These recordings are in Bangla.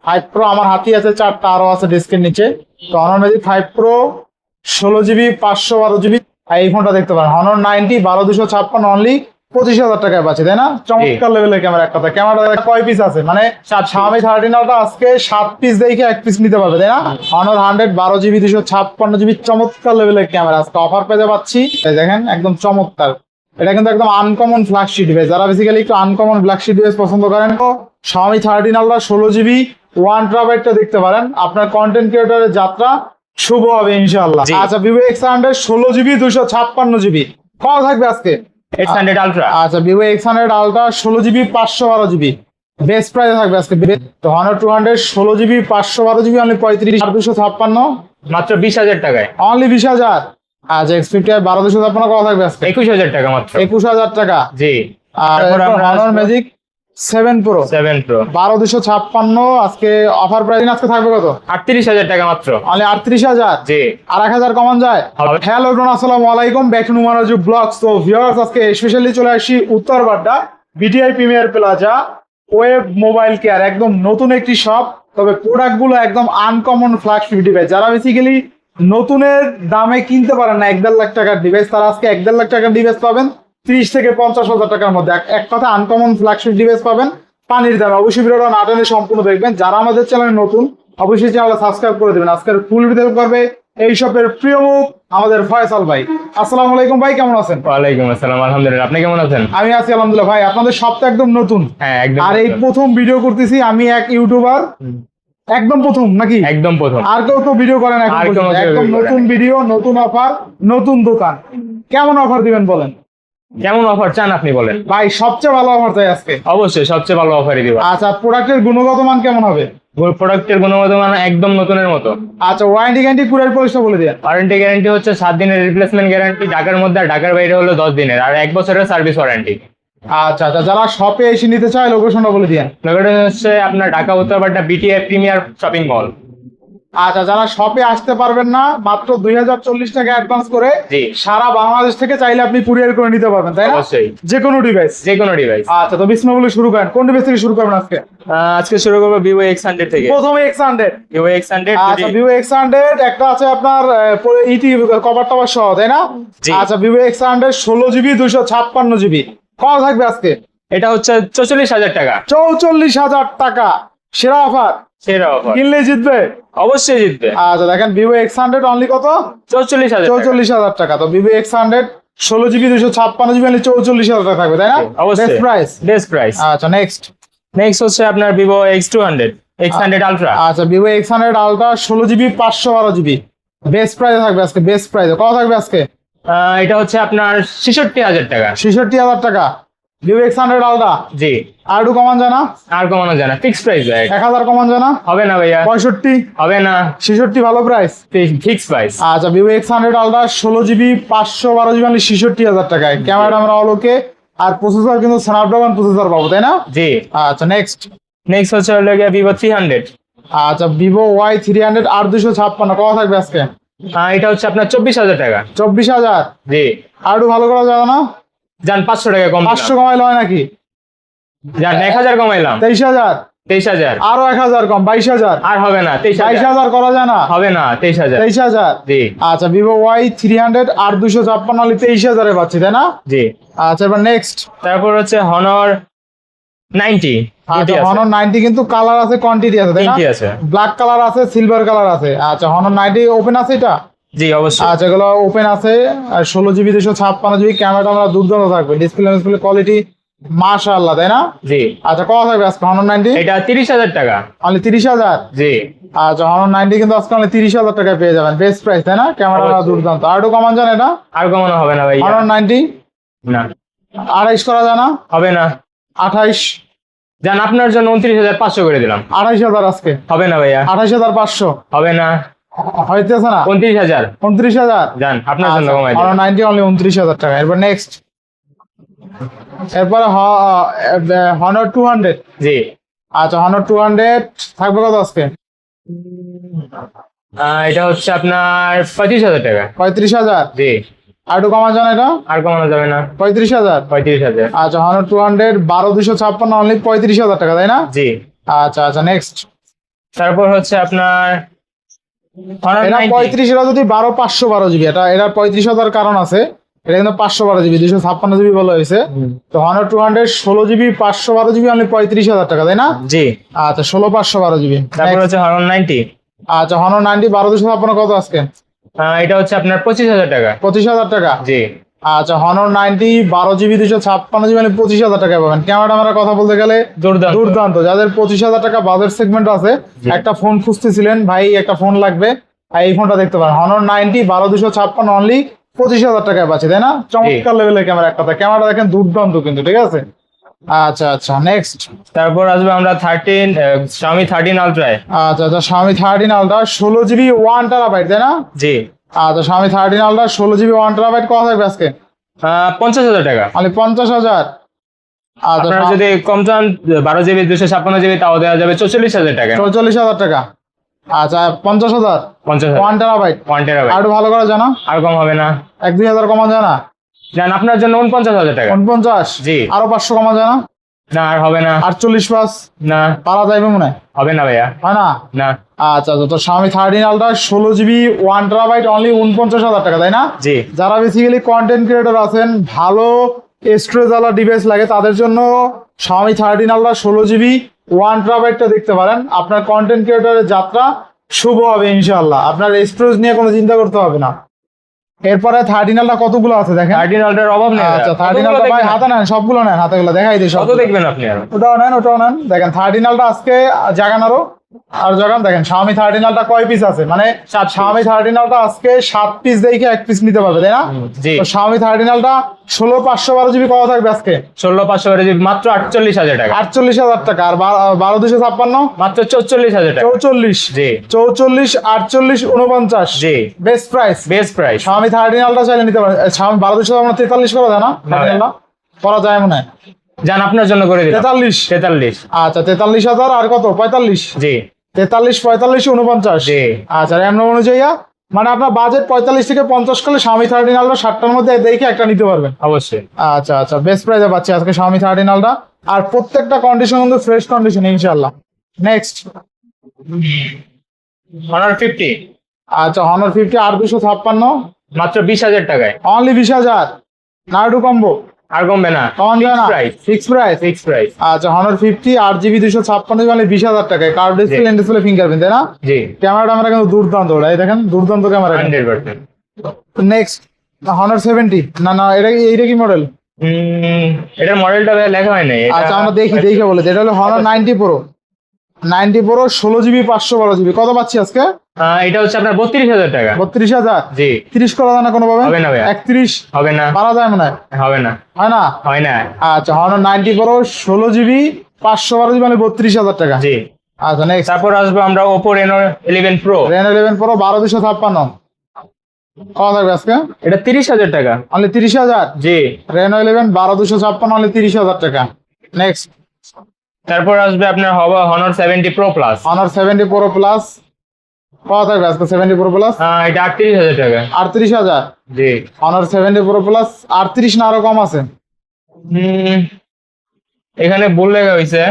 5 Pro আমার হাতেই আছে, 4টা আরো আছে ডেস্কের নিচে। তো Honor Magic 5 Pro 16GB 512GB, আর এই ফোনটা দেখতে পারেন Honor 90 12256 অনলি 25,000 টাকায় পাচ্ছে, তাই না? চমৎকার লেভেলের ক্যামেরা। একটা ক্যামেরা কয় পিস আছে, মানে Xiaomi 13 Ultra আজকে 7 পিস দেখে 1 পিস নিতে পারবে, তাই না? Honor 100 12GB 256GB, চমৎকার লেভেলের ক্যামেরা আজকে অফার পেতে পাচ্ছি। দেখেন একদম চমৎকার, এটা কিন্তু একদম আনকমন ফ্ল্যাগশিপ ডিভাইস। যারা বেসিক্যালি একটু আনকমন ফ্ল্যাগশিপ ডিভাইস পছন্দ করেন তো Xiaomi 13 Ultra 16GB 1TB দেখতে পারেন। আপনার কন্টেন্ট ক্রিয়েটরের যাত্রা শুভ হবে ইনশাআল্লাহ। আচ্ছা Vivo X100 16GB 256GB, কত থাকবে আজকে? X100 Ultra। আচ্ছা Vivo X100 Ultra 16GB 512GB, best প্রাইসে থাকবে আজকে। তো Honor 200 16GB 512GB অনলি 35,256, মাত্র 20,000 টাকায়, অনলি 20,000। আচ্ছা Xperia 12,256 কত থাকবে আজকে? 21,000 টাকা মাত্র, 21,000 টাকা। জি। আর Honor Magic 7 Pro 12,256 আজকে অফার প্রাইস আজকে থাকবে কত? 38,000 টাকা মাত্র, অনলি 38,000। জি। আর 1,000 কমান যায়? হ্যালো এভরিওয়ান, আসসালামু আলাইকুম, ব্যাক টু নুমারাজু ব্লগস। তো ভিউয়ার্স, আজকে স্পেশালি চলে আসি Uttar Badda BTI premier plaza web mobile care, একদম নতুন একটি শপ। তবে প্রোডাক্টগুলো একদম আনকমন ফ্ল্যাগশিপ ডিভাইস। যারা বেসিক্যালি নতুনের দামে কিনতে পারেন না 1.5 লাখ টাকার ডিভাইস, তারা আজকে 1.5 লাখ টাকার ডিভাইস পাবেন 30 থেকে 50,000 টাকার মধ্যে। এক কথা আনকমন ফ্ল্যাগশিপ ডিভাইস পাবেন পানির দামে। অবশ্যই ভিডিওটা না টেনে সম্পূর্ণ দেখবেন। যারা আমাদের চ্যানেলে নতুন অবশ্যই চ্যানেলটা সাবস্ক্রাইব করে দেবেন। আজকের ফুল ভিডিও করবে এই শপের প্রিয় মুখ আমাদের ফয়সাল ভাই। আসসালামু আলাইকুম ভাই, কেমন আছেন? ওয়ালাইকুম আসসালাম, আলহামদুলিল্লাহ, আপনি কেমন আছেন? আমি আছি আলহামদুলিল্লাহ। ভাই আপনাদের শপটা একদম নতুন, হ্যাঁ একদম। আর এই প্রথম ভিডিও করতেছি আমি, এক ইউটিউবার, একদম প্রথম নাকি? একদম প্রথম। আর কেউ তো ভিডিও করেন এখন পর্যন্ত? একদম নতুন ভিডিও, নতুন অফার, নতুন দোকান। কেমন অফার দিবেন বলেন? কেমন অফার চান আপনি বলেন? ভাই সবচেয়ে ভালো অফার চাই আজকে। অবশ্যই সবচেয়ে ভালো অফারই দিব। আচ্ছা প্রোডাক্টের গুণগত মান কেমন হবে? প্রোডাক্টের গুণগত মান একদম নতুনের মতো। আচ্ছা ওয়ারেন্টি গ্যারান্টি কুরিয়ার পলিসিটা বলে দেন। ওয়ারেন্টি গ্যারান্টি হচ্ছে 7 দিনের রিপ্লেসমেন্ট গ্যারান্টি ঢাকার মধ্যে, আর ঢাকার বাইরে হলো 10 দিনের, আর 1 বছরের সার্ভিস ওয়ারেন্টি। আচ্ছা আচ্ছা, যারা শপে এসে নিতে চায় লোকেশনটা বলে দিন। লোকেশন হচ্ছে আপনার Dhaka Uttarpara BTI premier shopping mall. আচ্ছা যারা শপে আসতে পারবেন না, মাত্র 2040 টাকা অ্যাডভান্স করে সারা বাংলাদেশ থেকে চাইলে আপনি কুরিয়ার করে নিতে পারবেন, তাই না? অবশ্যই, যে কোনো ডিভাইস, যে কোনো ডিভাইস। আচ্ছা তো বিসমিল্লাহ বলে শুরু করেন। কোন ডিভাইস থেকে শুরু করবেন আজকে? আজকে শুরু করব Vivo X100 থেকে। প্রথমে X100। Vivo X100, আচ্ছা Vivo X100 একটা আছে আপনার ইটি কভার টভার সহ, তাই না? আচ্ছা Vivo X100 16GB 256GB, কত থাকবে আজকে? এটা হচ্ছে 44,000 টাকা। 44,000 টাকা, সেরা অফার। সেরা অফার, কিনলে জিতবে, অবশ্যই জিতবে। আচ্ছা দেখেন Vivo X100 অনলি কত? 44,000 টাকা। তো Vivo X100 16GB 256GB only 44,000 টাকা থাকবে, তাই না? অবশ্যই বেস্ট প্রাইস। আচ্ছা নেক্সট হচ্ছে আপনার Vivo X200 X100 Ultra। আচ্ছা Vivo X100 Ultra 16GB 512GB, best প্রাইসে থাকবে আজকে। বেস্ট প্রাইসে কত থাকবে আজকে? এটা হচ্ছে আপনার 66,000 টাকা। 66,000 টাকা Vivo X100 Ultra। জি। আর একটু কমান জানা? আর কমানো যায় না, ফিক্স প্রাইস। 1,000 কমান জানা? হবে না ভাইয়া। 65 হবে না, 66 ভালো প্রাইস, ফিক্স প্রাইস। আচ্ছা Vivo X100 Ultra 16GB 512GB only 66,000 টাকায়। ক্যামেরা আমরা অলোকে, আর প্রসেসর কিন্তু স্ন্যাপড্রাগন প্রসেসর পাবো, তাই না? জি। আচ্ছা নেক্সট হচ্ছে Vivo 300। আচ্ছা Vivo Y300 8256, কত থাকবে আজকে? এটা হচ্ছে আপনার 24,000 টাকা। 24,000। জি। আর একটু ভালো করা যাবে না? যান 500 টাকা কম। 500 কমাইলে হয় নাকি? যান 1,000 কমাইলাম। 23,000। 23,000। আরো 1,000 কম, 22,000। আর হবে না, 22,000 করা যায় না? হবে না, 23,000। 23,000। জি। আচ্ছা Vivo Y300 8256 অনলি 23,000 পাচ্ছি, তাই না? জি। আচ্ছা এবার নেক্সট। তারপর হচ্ছে Honor 90। আচ্ছা Honor 90 কিন্তু কালার আছে, কোয়ান্টিটি আছে, তাই না? আছে, ব্ল্যাক কালার আছে, সিলভার কালার আছে। আচ্ছা Honor 90 ওপেন আছে এটা? জি অবশ্যই। আচ্ছা এগুলো ওপেন আছে, আর 16GB 256GB, ক্যামেরাটা আমরা দুর্দান্ত থাকবে, ডিসপ্লে কোয়ালিটি মাশাআল্লাহ, তাই না? জি। আচ্ছা কত থাকবে আজকে Honor 90? এটা 30,000 টাকা। অনলি 30,000। জি। আচ্ছা Honor 90 কিন্তু আজকে অনলি 30,000 টাকায় পেয়ে যাবেন, বেস্ট প্রাইস, তাই না? ক্যামেরাটা দুর্দান্ত। আর একটু কমান জান এটা? আর কমানো হবে না ভাই। Honor 90 না, 28 করা যায় না? হবে না। 28 জান আপনার জন্য 29,500 করে দিলাম। 28,000 আজকে? হবে না ভাইয়া। 28,500 হবে না, হইতেছে না? 29,000। 29,000 জান আপনার জন্য কমাই দিলাম। Honor 90 অনলি 29,000 টাকা। এরপর নেক্সট, এরপর Honor 200। জি। আচ্ছা Honor 200 থাকবে কত আজকে? এটা হচ্ছে আপনার 35,000 টাকা। 35,000। জি। আর একটু কমা জান এটা? আর কমানো যাবে না। 35,000। 35,000। আচ্ছা Honor 200 12256 অনলি 35,000 টাকা, তাই না? জি। আচ্ছা নেক্সট। তারপর হচ্ছে আপনার Honor এটা 90 35, এটা যদি 12/512 জিবি, এটা 35,000 কারণ আছে, এটা কিন্তু 512 জিবি, 256 জিবি বলা হয়েছে। তো Honor 200 16 জিবি 512 জিবি অনলি 35,000 টাকা, তাই না? জি। আচ্ছা 16/512 জিবি। তারপর হচ্ছে Honor 90, আচ্ছা Honor 90 12/256 কত আজকে? এটা হচ্ছে আপনার 25,000 টাকা। 25,000 টাকা। জি। আচ্ছা Honor 90 12 জিবি 256 জিবি মানে 25,000 টাকায় পাবেন। ক্যামেরা আমরা কথা বলতে গেলে দুর্দান্ত। দুর্দান্ত। যাদের 25,000 টাকা বাজেট সেগমেন্ট আছে, একটা ফোন খুঁজতেছিলেন ভাই, একটা ফোন লাগবে, আর এই ফোনটা দেখতে পারেন। Honor 90 12/256 অনলি 25,000 টাকায় পাচ্ছে, তাই না? চমৎকার লেভেলের ক্যামেরা, একটা ক্যামেরা দেখেন দুর্দান্ত কিন্তু, ঠিক আছে? আচ্ছা আচ্ছা নেক্সট। তারপর আসবে আমরা Xiaomi 13 Ultra। আচ্ছা আচ্ছা Xiaomi 13 Ultra 16 জিবি 1 TB, তাই না? জি। আচ্ছা Xiaomi 13 Ultra 16 জিবি 1 TB কত থাকবে আজকে? 50,000 টাকা। অনলি 50,000। আচ্ছা আপনারা যদি কম চান 12 জিবি 256 জিবি, তাও দেওয়া যাবে 44,000 টাকা। 44,000 টাকা। আচ্ছা 50,000 50,000 1 TB। 1 টেরাবাইট। আর একটু ভালো করে জানো, আর কম হবে না? 1-2 হাজার কমা যায় না? জান আপনার জন্য 49,000 টাকা। 49। জি। আরো 500 কমা যায় না? না, আর হবে না। 48 না, পারা যাইবে মনে হয়? হবে না ভাইয়া। হয় না? না। আচ্ছা আচ্ছা, তো Xiaomi 13 Ultra 16 GB 1 TB only 49,000 টাকা, তাই না? জি। যারা বেসিক্যালি কন্টেন্ট ক্রিয়েটর আছেন, ভালো স্টোরেজ ওয়ালা ডিভাইস লাগে, তাদের জন্য Xiaomi 13 Ultra 16 জিবি 1 TB টা দেখতে পারেন। আপনার কন্টেন্ট ক্রিয়েটরের যাত্রা শুভ হবে ইনশাআল্লাহ। আপনার স্টোরেজ নিয়ে কোনো চিন্তা করতে হবে না। এরপরে 13 Ultra কতগুলো আছে দেখেন। 13 Ultra অভাব নেই। আচ্ছা 13 কতগুলো Ultra ভাই দেখবেন? হাতে নেন, সবগুলো নেন, হাতেগুলো দেখাই দিই সব। কত দেখবেন আপনি আর? ওটাও নেন, ওটাও নেন, দেখেন 13 Ultra আজকে জাগান আরো, আর জাগান। দেখেন Xiaomi 13 Ultra কয় পিস আছে, মানে 7 Xiaomi 13 Ultra আজকে 7 পিস দেখে 1 পিস নিতে পারবে, তাই না? জি। তো Xiaomi 13 Ultra 16/512 জিবি কত থাকবে আজকে? 16/512 মাত্র 48,000 টাকা। 48,000 টাকা। আর 12/256 মাত্র 44,000 টাকা। 44। জি। 44 48 49। জি। Best price. Best price. Xiaomi 13 Ultra চাইলে নিতে পারেন। Xiaomi 12/256 43 করা যায় না? 13 Ultra করা যায় মনে হয়। জান আপনার জন্য করে দিলাম 43। 43। আচ্ছা 43,000 আর কত? 45। জি। 43 45 49। জি। আচ্ছা র্যাম অনুযায়ী, মানে আপনার বাজেট 45 থেকে 50 করলে Xiaomi 13 Ultra 60টার মধ্যে দেখে একটা নিতে পারবেন। অবশ্যই। আচ্ছা আচ্ছা, বেস্ট প্রাইসে পাচ্ছি আজকে Xiaomi 13 Ultra, আর প্রত্যেকটা কন্ডিশন কিন্তু ফ্রেশ কন্ডিশন ইনশাআল্লাহ। নেক্সট। Honor 50 আচ্ছা Honor 50 8/256 মাত্র 20,000 টাকায়। অনলি 20,000। নারুডু কম্বো আর কমবে না। কমান যায় না? Price. Fix price. Fix price. আচ্ছা Honor 50 8GB 256 মানে 20,000 টাকায়। কার্ড ডিসপ্লে, ডিসপ্লে ফিঙ্গারপ্রিন্ট, তাই না? জি। ক্যামেরাটা আমরা কিন্তু দুর্দান্ত, এই দেখেন দুর্দান্ত ক্যামেরা। 100%। Next Honor 70। না না, এইটা কি মডেল? এটার মডেলটা লেখা হয় নাই। আচ্ছা আমরা দেখে বলেছি, এটা হলো Honor 90 Pro। 90 Pro 16GB 512GB কত পাচ্ছি আজকে? এটা হচ্ছে আপনার 32,000 টাকা। 32,000। জি। 30 করা যায় না কোনোভাবে? হবে না ভাইয়া। 31 হবে না। পারা যায় মনে হয়? হবে না। হয় না? হয় না। আচ্ছা Honor 90 Pro 16GB 512GB মানে 32,000 টাকা। জি। আচ্ছা নেক্সট। তারপর আসবো আমরা Oppo Reno 11 Pro। Reno 11 Pro 12,256 কত থাকবে আজকে? এটা 30,000 টাকা। অনলি 30,000। জি। Reno 11 12,256 অনলি 30,000 টাকা। নেক্সট। তারপর আসবে আপনার Honor 70 Pro Plus। Honor 70 Pro Plus কত থাকবে আজকে? 70 Pro Plus এটা 38,000 টাকা। 38,000। জি। Honor 70 Pro Plus 38 না আরো কম আছে? এখানে ভুল লেখা হয়েছে,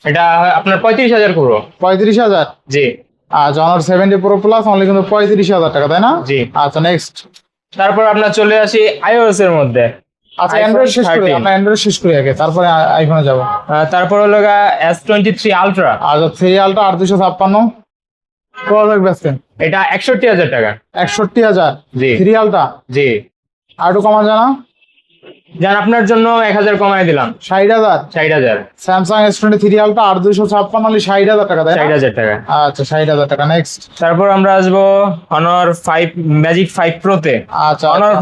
এটা আপনার 35,000 পুরো। 35,000। জি। আচ্ছা Honor 70 Pro Plus অনলি কিন্তু 35,000 টাকা, তাই না? জি। আচ্ছা নেক্সট। তারপর আপনার চলে আসি iOS এর মধ্যে। আচ্ছা iPhone অ্যান্ড্রয়েড শেষ করি, 13 আমরা অ্যান্ড্রয়েড শেষ করি আগে, তারপরে আইফোনে যাব। তারপর হলো S23 Ultra। আচ্ছা 3 Ultra 8,256 কত থাকবে আজকে? এটা 61,000 টাকা। 61,000। জি। 3 Ultra জি। আর একটু কমা যায় না? যান আপনার জন্য 1,000 কমায় দিলাম। 60,000। 60,000। Samsung S23 Ultra 8,256 অনলি 60,000 টাকা, তাই না? 60,000 টাকা। আচ্ছা 60,000 টাকা। নেক্সট। তারপর আমরা আসবো Honor 5 Magic 5 Pro তে। আচ্ছা Honor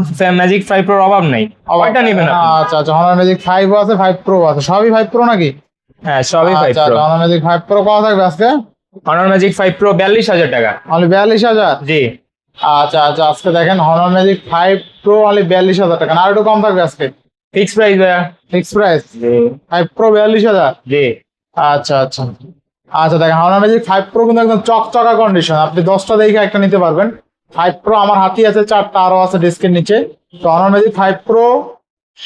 Magic 5 Pro অভাব নাই। কয়টা নেবেন আপনি? আচ্ছা আচ্ছা Honor Magic 5 ও আছে, 5 Pro আছে, সবই 5 Pro নাকি? হ্যাঁ, সবই 5 আচ্ছা Pro। Honor Magic 5 Pro কত থাকবে আজকে? Honor Magic 5 Pro 42,000 টাকা। অনলি 42,000। জি। আচ্ছা আচ্ছা, আজকে দেখেন Honor Magic 5 Pro অনলি 42,000 টাকা। আর একটু কম থাকবে আজকে? ফিক্স প্রাইস ভাইয়া। ফিক্স প্রাইস। জি। 5 Pro 42,000। জি। আচ্ছা আচ্ছা আচ্ছা, দেখেন Honor Magic 5 Pro কিন্তু একদম চকচকা কন্ডিশন, আপনি 10টা দেখে একটা নিতে পারবেন। 5 Pro আমার হাতেই আছে, 4টা আরো আছে ডেস্কের নিচে। তো Honor Magic 5 Pro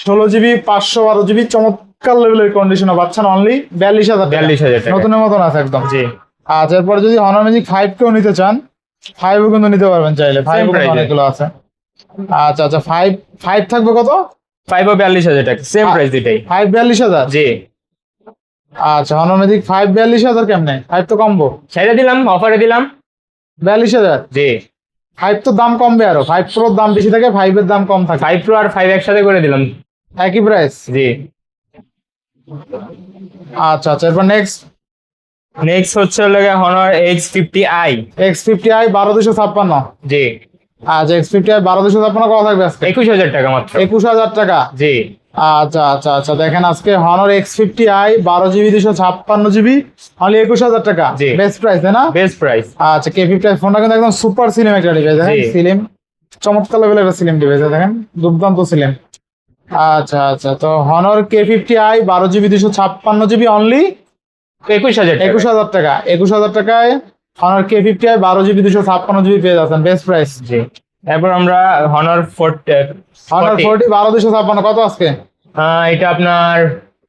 16GB 512GB চমৎকার লেভেলের কন্ডিশনে পাচ্ছেন অনলি 42,000 টাকা। 42,000 টাকা। নতুনের মতন আছে একদম। জি। আচ্ছা এরপর যদি হনার ম্যাজিক 5 কেও নিতে চান 5ও কিন্তু নিতে পারবেন চাইলে 5 Same price এ। অনেকগুলো আছে। আচ্ছা আচ্ছা 5 থাকবে কত? 5 ও 42,000 টাকা, সেম প্রাইস দুইটাই। 5 42,000। জি, আচ্ছা হনার ম্যাজিক 5 42,000 কেমনে? 5 তো কমবো। ছেড়ে দিলাম, অফারে দিলাম। 42,000। জি, 5 তো দাম কমবে আরো, 5 প্রোর দাম বেশি থাকে, 5 এর দাম কম থাকে। 5 প্রো আর 5 একসাথে করে দিলাম। একই প্রাইস। জি, আচ্ছা আচ্ছা এরপর নেক্সট নেক্সট হচ্ছে হনর X50i। X50i 12256। জি, আচ্ছা X50i 12256 কত থাকবে আজকে? 21,000 টাকা মাত্র। 21,000 টাকা। জি, আচ্ছা আচ্ছা আচ্ছা দেখেন আজকে Honor X50i 12GB 256GB only 21,000 টাকা। জি। বেস্ট প্রাইস তাই না? Best price. আচ্ছা K50i ফোনটা কিন্তু একদম সুপার স্লিম একটা ডিভাইস, দেখেন জি। স্লিম, চমৎকার লেভেলের একটা স্লিম ডিভাইস দেখেন, দুর্দান্ত স্লিম। আচ্ছা আচ্ছা তো Honor K50i 12GB 256GB only 21,000 টাকা। 21,000 টাকা। 21,000 টাকায় হনর K50i 12GB 256GB পেয়ে যাচ্ছেন, বেস্ট প্রাইস। জি, তারপর আমরা হনর হনর 40 12256 কত আজকে? এটা আপনার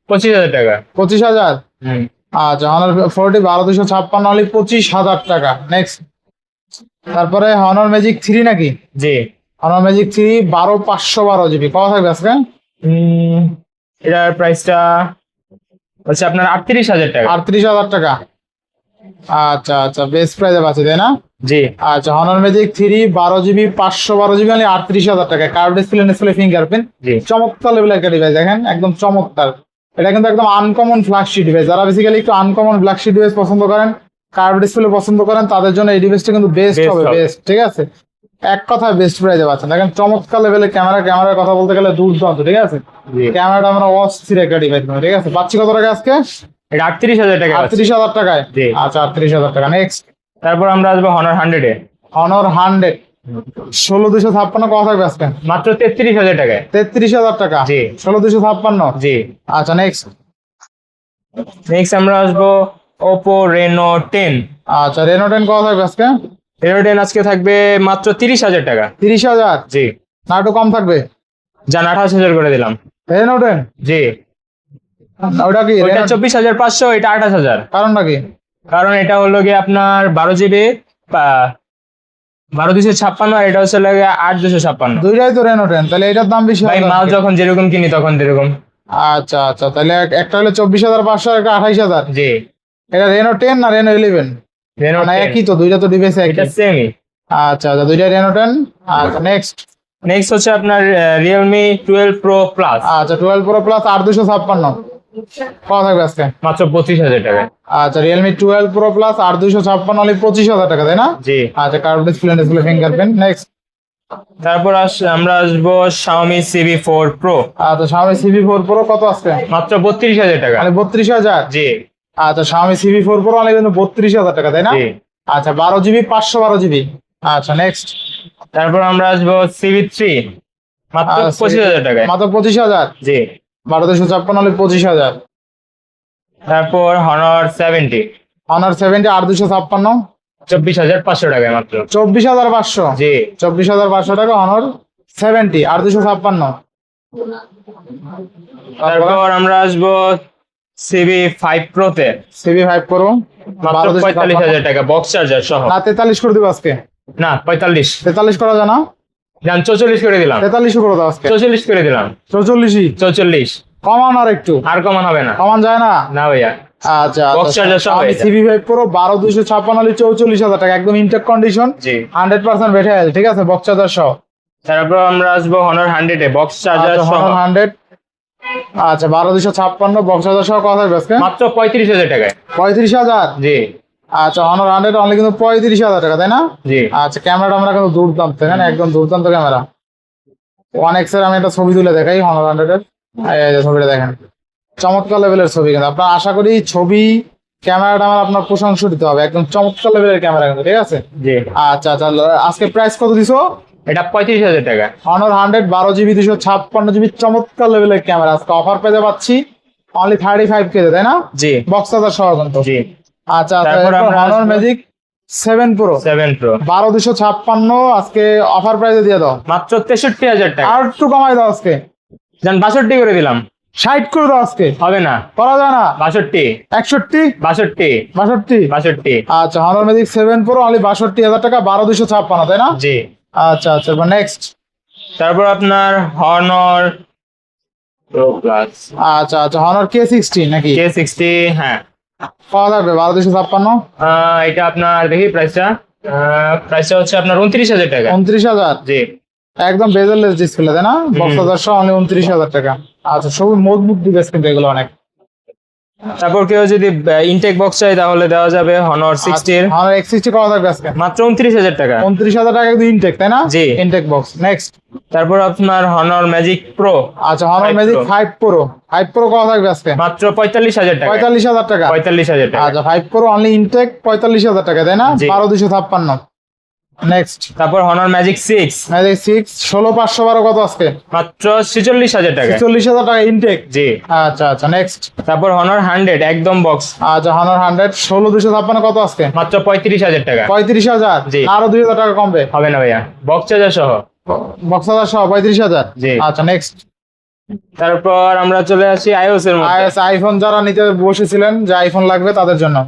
25,000 টাকা। 25,000। হুম, আচ্ছা হনর 40 12256 অনলি 25,000 টাকা। নেক্সট তারপরে হনর ম্যাজিক 3 নাকি? জি, হনর ম্যাজিক 3 12512GB কত থাকবে আজকে? এটার প্রাইসটা হচ্ছে আপনার 38,000 টাকা। 38,000 টাকা। আচ্ছা আচ্ছা বেস্ট প্রাইসে পাচ্ছি তাই না? জি, আচ্ছা Honor magic 3 12GB 512GB only 38,000 টাকা। কার্ভ ডিসপ্লে ফিঙ্গারপ্রিন্ট, জি, চমৎকার লেভেলের একটা ডিভাইস দেখেন, একদম চমৎকার। এটা কিন্তু একদম আনকমন ফ্ল্যাগশিপ ডিভাইস, যারা বেসিক্যালি একটু আনকমন ফ্ল্যাগশিপ ডিভাইস পছন্দ করেন, কার্ভ ডিসপ্লে পছন্দ করেন, তাদের জন্য এই ডিভাইসটা কিন্তু বেস্ট Best হবে, হবে। বেস্ট। ঠিক আছে, এক কথায় বেস্ট প্রাইসে পাচ্ছেন। দেখেন চমৎকার লেভেলের ক্যামেরার কথা বলতে গেলে দুর্দান্ত। ঠিক আছে, জি। ক্যামেরাটা আমরা অস্থির একটা ডিভাইস। ঠিক আছে, পাচ্ছি কত টাকা আজকে? এটা 38,000 টাকা আছে। 38,000 টাকায়। জি। আচ্ছা 38,000 টাকা। নেক্সট তারপর আমরা আসবো হনর 100-এ। হনর 100 16256 কত থাকবে আজকে? মাত্র 33,000 টাকায়। 33,000 টাকা। জি। 16256। জি, আচ্ছা নেক্সট নেক্সট আমরা আসবো Oppo Reno 10। আচ্ছা রেনো 10 কত থাকবে আজকে? Reno 10 আজকে থাকবে মাত্র 30,000 টাকা। 30,000 জি, না একটু কম থাকবে? যান 28,000 করে দিলাম। রেনো 10 জি, ওটা কি ওইটা Reno- 24,500, এটা 28,000। কারণটা কি? কারণ এটা হলো গিয়ে আপনার 12GB 12,256, আর এটা হচ্ছে লাগে 8,256। দুইটাই তো রেনো 10, তাহলে এটার দাম বেশি ভাই হবে মাল আজকে। যখন যেরকম কিনি তখন যেরকম। আচ্ছা আচ্ছা তাহলে একটা হলো 24,500, একটা 28,000। জি, এটা রেনো 10 না রেনো 11? Reno না 10 একই তো, দুইটা তো ডিভাইস একই। এটা সেমই। আচ্ছা আচ্ছা দুইটা রেনো 10। আচ্ছা নেক্সট নেক্সট হচ্ছে আপনার Realme 12 Pro Plus। আচ্ছা 12 Pro Plus 8256 কত থাকবে আজকে? মাত্র 25,000 টাকা। আচ্ছা রিয়েলমি 12 Pro Plus 8256 অনলি 25,000 টাকা তাই না? জি, আচ্ছা কার্ভ ডিসপ্লে ফিঙ্গারপ্রিন্ট। নেক্সট তারপর আমরা আসবো Xiaomi CB4 Pro। আচ্ছা Xiaomi CB4 Pro কত আজকে? মাত্র 32,000 টাকা। মানে 32,000। জি, আচ্ছা Xiaomi CB4 Pro অনলি কিন্তু 32,000 টাকা তাই না? জি। আচ্ছা 12GB 512GB। আচ্ছা নেক্সট তারপর আমরা আসবো CB3 মাত্র 25,000 টাকায়। মাত্র 25,000। জি, 1256 অনলি 25,000। তারপর Honor 70 অনার 70 8256 24,500 টাকায় মাত্র। 24,500। জি, 24,500 টাকা অনর 70 8256। তারপর আমরা আসবো CB5 Pro তে CB5 Pro মাত্র 45,000 টাকা, বক্স চার্জার সহ। না 43 করে দিব আজকে। না 45, 43 করা যায় না? জান 44 করে দিলাম। 43 করে দাও আজকে। 44 করে দিলাম। 44ই 44, কমান আর একটু আর কমান হবে না। কমান যায় না? না ভাইয়া, আচ্ছা Box charger সহ আমি এটা। CB5 Pro 12256 হলে 44,000 টাকা, একদম ইনটেক কন্ডিশন, জি। 100% বেটে আছে। ঠিক আছে, বক্স চার্জার সহ। তারপর আমরা আসবো Honor 100 এ বক্স চার্জার আচ্ছা সহ Honor 100 আচ্ছা 12256 বক্স চার্জার সহ কত থাকবে আজকে? মাত্র 35,000 টাকায়। 35,000। জি, আচ্ছা Honor 100 অনলি কিন্তু 35,000 টাকা তাই না? জি, আচ্ছা ক্যামেরাটা আমরা কিন্তু দুর্দান্ত, এখানে একদম দুর্দান্ত ক্যামেরা। 1x এর আমি একটা ছবি তুলে দেখাই Honor 100 এর, এই যে ছবিটা দেখেন, চমৎকার লেভেলের ছবি। কিন্তু আপনার আশা করি ছবি ক্যামেরাটা আমার আপনার প্রশংসা দিতে হবে, একদম চমৎকার লেভেলের ক্যামেরা কিন্তু। ঠিক আছে, জি। আচ্ছা আচ্ছা আজকে প্রাইস কত দিছো? এটা 35,000 টাকা। Honor 100 12GB 256GB চমৎকার লেভেলের ক্যামেরা আজকে অফার পেতে পাচ্ছি অনলি 35K তাই না? জি, বক্স চার্জার সহ কিন্তু। জি। আচ্ছা তারপর তারপর আমরা Honor আসবো- Magic 7 Pro 7 Pro 12256 আজকে অফার প্রাইসে দিয়ে দাও, মাত্র 63,000 টাকা। আর একটু কমাই দাও আজকে। জান 62 করে দিলাম। 60 করে দাও আজকে, হবে না। করা যায় না। 62, 61, 62, 62। 62। আচ্ছা, হনর ম্যাজিক 7 প্রো অনলি 62,000 টাকা, 12,256, তাই না? জি। আচ্ছা আচ্ছা, এবার নেক্সট। তারপর আপনার হনর প্রো প্লাস আচ্ছা আচ্ছা, হনর K60 নাকি? K60, হ্যাঁ। পাওয়া যাবে 12,256। এটা আপনার দেখি প্রাইসটা হচ্ছে আপনার 29,000 টাকা। 29,000, জি। একদম বেজেললেস ডিসপ্লে, তাই না? বক্স হাজার অনলি 29,000 টাকা। আচ্ছা, সবই মজবুত ডিভাইস কিন্তু এগুলো অনেক। তারপর কেউ যদি ইনটেক বক্স চাই তাহলে দেওয়া যাবে হনর 60 হনর X60 পাওয়া যাবে আজকে মাত্র 29,000 টাকা। 29,000 টাকা কিন্তু ইনটেক, তাই না? জি। Intact box. নেক্সট। তারপর আপনার হনর ম্যাজিক প্রো আচ্ছা, Honor 5 magic Pro। 5 pro, 5 pro পাওয়া যাবে আজকে মাত্র 45,000 টাকা। 45,000 টাকা। 45,000 টাকা। আচ্ছা, 5 প্রো অনলি ইনটেক 45,000 টাকা, তাই না? জি। 12,256। নেক্সট। তারপর হনর ম্যাজিক 6 ম্যাজিক 6 16,512 কত আজকে? মাত্র 46,000 টাকা। 40,000 টাকা ইনটেক। জি। আচ্ছা আচ্ছা, নেক্সট। তারপর হনর 100 একদম বক্স আচ্ছা, হনর 100 16,256 কত আজকে? মাত্র 35,000 টাকা। 35,000। জি। আরো 2,000 টাকা কমবে। হবে না ভাইয়া, বক্স চার্জার সহ। বক্স হাজার সহ 35,000। জি। আচ্ছা, নেক্সট। তারপর আমরা চলে আসি iOS এর মধ্যে। আইফোন যারা নিতে বসেছিলেন, যে আইফোন লাগবে তাদের জন্য।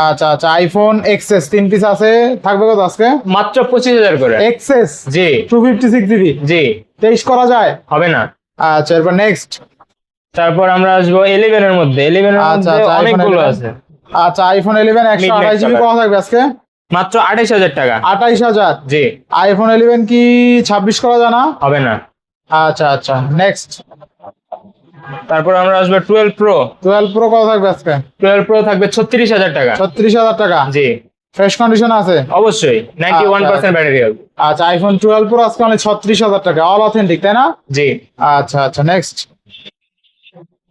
আচ্ছা আচ্ছা, আইফোন এক্সএস 3 পিস আছে, থাকবে কত আজকে? মাত্র 25,000 করে। এক্সএস জি 256 জিবি, জি। 23 করা যায়? হবে না। আচ্ছা, এরপর নেক্সট। তারপর আমরা আসবো 11 এর মধ্যে। 11 এর আচ্ছা মধ্যে আচ্ছা, অনেকগুলো 11 আছে। আচ্ছা, আইফোন 11 128 জিবি color। কত থাকবে আজকে? মাত্র 28,000 টাকা। 28,000। জি। আইফোন 11 কি 26 করা যায় না? হবে না। আচ্ছা আচ্ছা, নেক্সট। তারপর আমরা আসবো 12 প্রো। 12 প্রো কত থাকবে আজকে? 12 প্রো থাকবে 36,000 টাকা। 36,000 টাকা। জি। ফ্রেশ কন্ডিশন আছে? অবশ্যই 91% ব্যাটারি হেলথ। আচ্ছা, আইফোন 12 প্রো আজকে অনলি 36,000 টাকা, অল অথেন্টিক, তাই না? জি। আচ্ছা আচ্ছা, নেক্সট।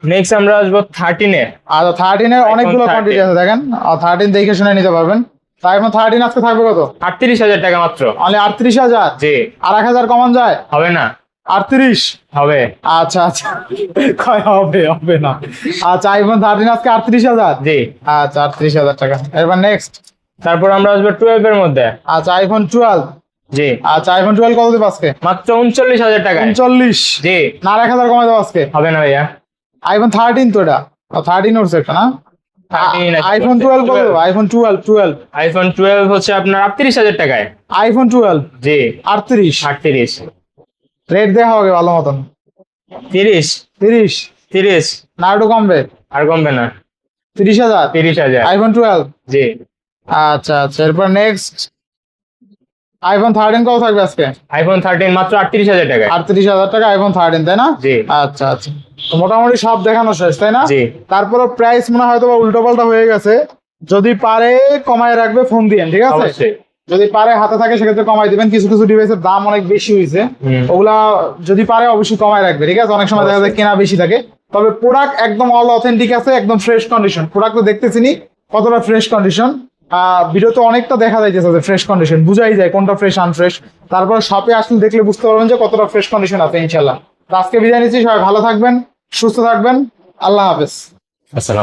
নেক্সট আমরা আসবো 13 এ। আচ্ছা, 13 এর অনেকগুলো 13 কোয়ান্টিটি আছে, দেখেন। 13 দেখে শুনে নিতে পারবেন। তো আইফোন 13 আজকে থাকবে কত? 38,000 টাকা মাত্র। অনলি 38,000। জি। আর 1,000 কমান যায়? হবে না। 38। হবে। আচ্ছা আচ্ছা, কয় হবে না। আচ্ছা, আইফোন 13 আজকে 38,000। জি। আচ্ছা, 38,000 টাকা। এবার নেক্সট। তারপর আমরা আসবো 12 এর মধ্যে। আচ্ছা, আইফোন 12। জি। আচ্ছা, আইফোন 12 কত দেবো আজকে? মাত্র 39,000 টাকা। 39। জি। না, আর 1,000 কমাই দেবো আজকে। হবে না ভাইয়া। আইফোন 13 তো এটা, 13 ওর সেটা না? 13 আছে। আইফোন 12 কত দেবো? আইফোন 12। আইফোন 12 হচ্ছে আপনার 38,000 টাকায়। আইফোন 12 জি। 38। 38। রেট দেখা হবে ভালো মতন। 30। 30 না, একটু কমবে? আর কমবে না। 30,000। 30,000। আইফোন 12। জি। আচ্ছা আচ্ছা, এরপর নেক্সট। আইফোন 13 কত থাকবে আজকে? আইফোন 13 মাত্র 38,000 টাকায়। 38,000 টাকা আইফোন 13, তাই না? জি। আচ্ছা আচ্ছা, তো মোটামুটি সব দেখানো শেষ, তাই না? জি। তারপরে প্রাইস মনে হয় হয়তো উল্টো পাল্টা হয়ে গেছে, যদি পারে কমায় রাখবে ফোন দিয়েন, ঠিক আছে? অবশ্যই। যদি পারে হাতে থাকে সেক্ষেত্রে কমাই দিবেন। কিছু কিছু ডিভাইসের দাম অনেক বেশি হয়েছে, হুম। ওগুলা যদি পারে অবশ্যই কমায় রাখবে, ঠিক আছে? অনেক সময় দেখা যায় কেনা বেশি থাকে, তবে প্রোডাক্ট একদম অল অথেন্টিক আছে, একদম ফ্রেশ কন্ডিশন। প্রোডাক্ট তো দেখতেছিনি কতটা ফ্রেশ কন্ডিশন। ভিডিওতে অনেকটা দেখা যাইতেছে যে ফ্রেশ কন্ডিশন, বুঝাই যায় কোনটা ফ্রেশ আনফ্রেশ। তারপর শপে আসলে দেখলে বুঝতে পারবেন যে কতটা ফ্রেশ কন্ডিশন আছে ইনশাল্লাহ। তো আজকে বিদায় নিচ্ছি, সবাই ভালো থাকবেন, সুস্থ থাকবেন, আল্লাহ হাফেজ। আসসালাম।